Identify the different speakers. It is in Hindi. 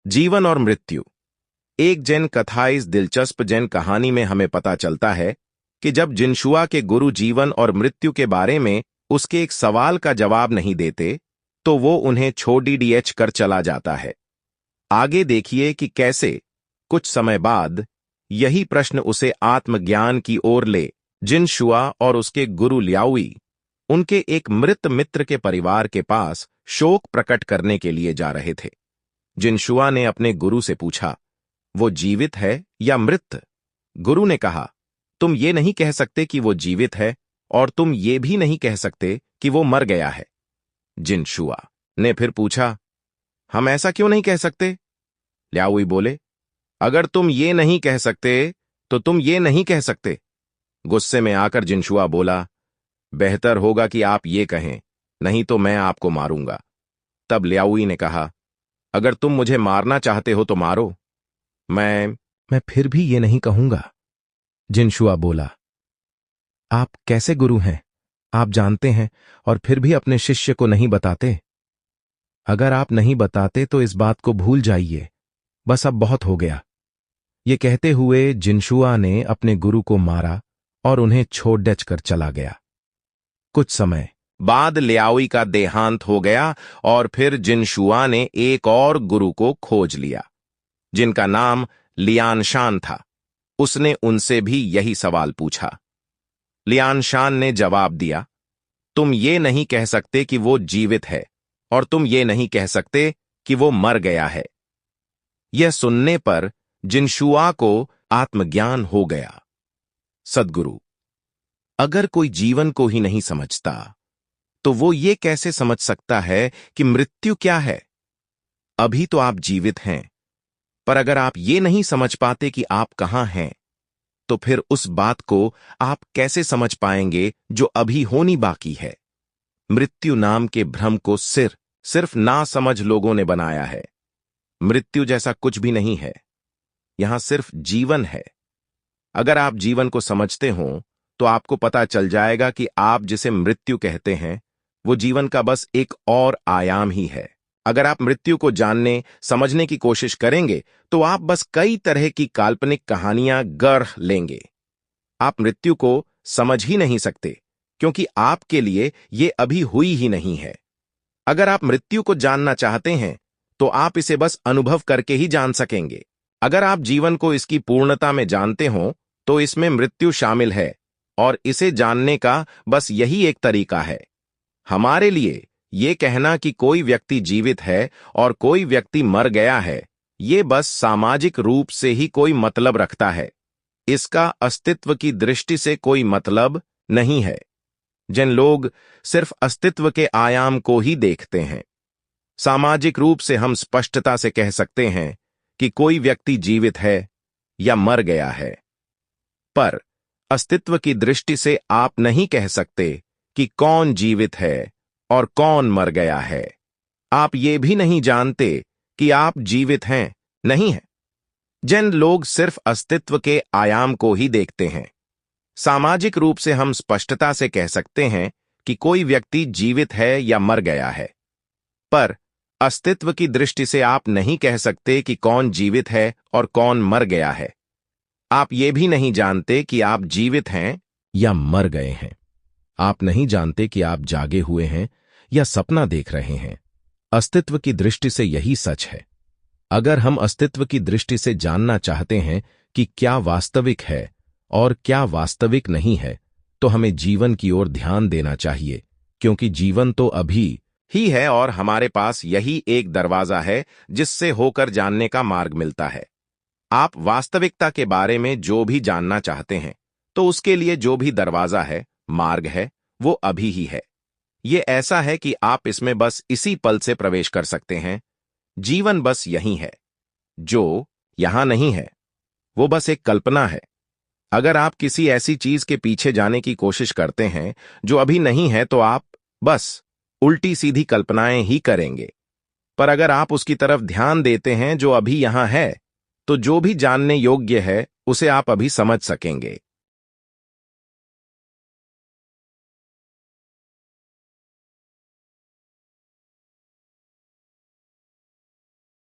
Speaker 1: जीवन और मृत्यु। एक जैन कथा। इस दिलचस्प जैन कहानी में हमें पता चलता है कि जब जिनशुआ के गुरु जीवन और मृत्यु के बारे में उसके एक सवाल का जवाब नहीं देते तो वो उन्हें छोड़ डीएच कर चला जाता है। आगे देखिए कि कैसे कुछ समय बाद यही प्रश्न उसे आत्मज्ञान की ओर ले जिनशुआ और उसके गुरु लियाओई उनके एक मृत मित्र के परिवार के पास शोक प्रकट करने के लिए जा रहे थे। जिनशुआ ने अपने गुरु से पूछा, वो जीवित है या मृत? गुरु ने कहा, तुम ये नहीं कह सकते कि वो जीवित है और तुम ये भी नहीं कह सकते कि वो मर गया है। जिनशुआ ने फिर पूछा, हम ऐसा क्यों नहीं कह सकते? लियाओई बोले, अगर तुम ये नहीं कह सकते तो तुम ये नहीं कह सकते। गुस्से में आकर जिनशुआ बोला, बेहतर होगा कि आप ये कहें, नहीं तो मैं आपको मारूंगा। तब लियाओई ने कहा, अगर तुम मुझे मारना चाहते हो तो मारो, मैं फिर भी ये नहीं कहूंगा। जिनशुआ बोला, आप कैसे गुरु हैं? आप जानते हैं और फिर भी अपने शिष्य को नहीं बताते। अगर आप नहीं बताते तो इस बात को भूल जाइए, बस अब बहुत हो गया। ये कहते हुए जिनशुआ ने अपने गुरु को मारा और उन्हें छोड़ डच कर चला गया। कुछ समय बाद लियाओई का देहांत हो गया और फिर जिनशुआ ने एक और गुरु को खोज लिया जिनका नाम लियानशान था। उसने उनसे भी यही सवाल पूछा। लियानशान ने जवाब दिया, तुम ये नहीं कह सकते कि वो जीवित है और तुम ये नहीं कह सकते कि वो मर गया है। यह सुनने पर जिनशुआ को आत्मज्ञान हो गया। सद्गुरु, अगर कोई जीवन को ही नहीं समझता तो वो ये कैसे समझ सकता है कि मृत्यु क्या है? अभी तो आप जीवित हैं, पर अगर आप ये नहीं समझ पाते कि आप कहां हैं, तो फिर उस बात को आप कैसे समझ पाएंगे जो अभी होनी बाकी है? मृत्यु नाम के भ्रम को सिर्फ ना समझ लोगों ने बनाया है। मृत्यु जैसा कुछ भी नहीं है, यहां सिर्फ जीवन है। अगर आप जीवन को समझते हो तो आपको पता चल जाएगा कि आप जिसे मृत्यु कहते हैं वो जीवन का बस एक और आयाम ही है। अगर आप मृत्यु को जानने समझने की कोशिश करेंगे तो आप बस कई तरह की काल्पनिक कहानियां गढ़ लेंगे। आप मृत्यु को समझ ही नहीं सकते क्योंकि आपके लिए ये अभी हुई ही नहीं है। अगर आप मृत्यु को जानना चाहते हैं तो आप इसे बस अनुभव करके ही जान सकेंगे। अगर आप जीवन को इसकी पूर्णता में जानते हो तो इसमें मृत्यु शामिल है और इसे जानने का बस यही एक तरीका है। हमारे लिए ये कहना कि कोई व्यक्ति जीवित है और कोई व्यक्ति मर गया है, ये बस सामाजिक रूप से ही कोई मतलब रखता है। इसका अस्तित्व की दृष्टि से कोई मतलब नहीं है। जिन लोग सिर्फ अस्तित्व के आयाम को ही देखते हैं। सामाजिक रूप से हम स्पष्टता से कह सकते हैं कि कोई व्यक्ति जीवित है या मर गया है, पर अस्तित्व की दृष्टि से आप नहीं कह सकते कि कौन जीवित है और कौन मर गया है। आप ये भी नहीं जानते कि आप जीवित हैं, नहीं हैं। जिन लोग सिर्फ अस्तित्व के आयाम को ही देखते हैं। सामाजिक रूप से हम स्पष्टता से कह सकते हैं कि कोई व्यक्ति जीवित है या मर गया है, पर अस्तित्व की दृष्टि से आप नहीं कह सकते कि कौन जीवित है और कौन मर गया है। आप ये भी नहीं जानते कि आप जीवित हैं या मर गए हैं। आप नहीं जानते कि आप जागे हुए हैं या सपना देख रहे हैं। अस्तित्व की दृष्टि से यही सच है। अगर हम अस्तित्व की दृष्टि से जानना चाहते हैं कि क्या वास्तविक है और क्या वास्तविक नहीं है, तो हमें जीवन की ओर ध्यान देना चाहिए, क्योंकि जीवन तो अभी ही है और हमारे पास यही एक दरवाजा है जिससे होकर जानने का मार्ग मिलता है। आप वास्तविकता के बारे में जो भी जानना चाहते हैं तो उसके लिए जो भी दरवाजा है, मार्ग है, वो अभी ही है। ये ऐसा है कि आप इसमें बस इसी पल से प्रवेश कर सकते हैं। जीवन बस यही है। जो यहां नहीं है वो बस एक कल्पना है। अगर आप किसी ऐसी चीज के पीछे जाने की कोशिश करते हैं जो अभी नहीं है तो आप बस उल्टी सीधी कल्पनाएं ही करेंगे। पर अगर आप उसकी तरफ ध्यान देते हैं जो अभी यहां है, तो जो भी जानने योग्य है उसे आप अभी समझ सकेंगे।